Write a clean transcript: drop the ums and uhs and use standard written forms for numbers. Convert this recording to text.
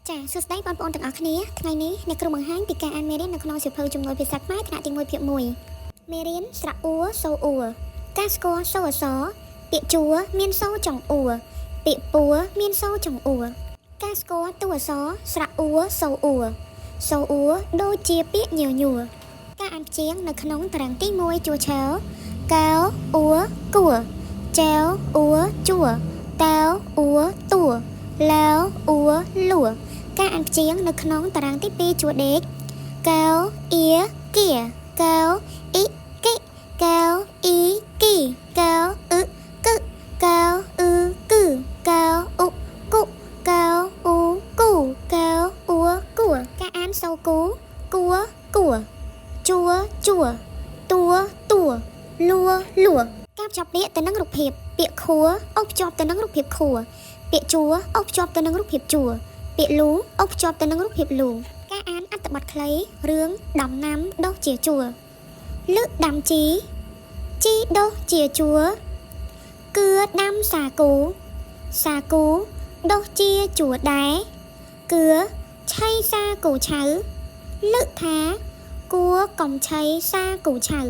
ចាសួស្តីបងប្អូនទាំងអស់គ្នាថ្ងៃនេះអ្នកគ្រូបង្ហាញពីការអានមេរៀននៅក្នុងសៀវភៅជំនួយភាសាខ្មែរថ្នាក់ទី1ភាគ1មេរៀនស្រៈអ៊ូសូអ៊ូការស្គាល់សូអសពាក្យជួមានសូចុងអ៊ូពាក្យពួរមានសូចុងអ៊ូការស្គាល់តួអក្សរស្រៈអ៊ូសូអ៊ូសូអ៊ូដូចជាពាក្យញញួរការអានព្យាង្គនៅក្នុងតារាងទី1ជួឆៅកៅអ៊ូគួចៅអ៊ូជួតៅអ៊ូតួឡាវអ៊ូលួការអានព្យាង្គនៅក្នុងតារាងទី2ជួដេកកៅអ៊ីគៀកៅអ៊ីគិកៅអ៊ីគីកៅអ៊ឺកឹកៅអ៊ឺគឺកៅអ៊ុគុកៅអ៊ូគូកៅអ៊ូគួការអានសូគូគួគួជួជួតួតួលួលួការភ្ជាប់ពាក្យទៅនឹងរូបភាពពាក្យខួរអូសភ្ជាប់ទៅនឹងរូបភាពខួរពាក្យជួអូសភ្ជាប់ទៅនឹងរូបភាពជួពាក្យលូអូសភ្ជាប់ទៅនឹងរូបភាពលូការអានអត្ថបទខ្លីរឿងដំណាំដុះជាជួរលឹកដាំជីជីដុះជាជួរគឺដាំសាគូដុះជាជួរដែរគឺឆៃសាគូឆៅលឹកថាគួកំឆៃសាគូឆៅ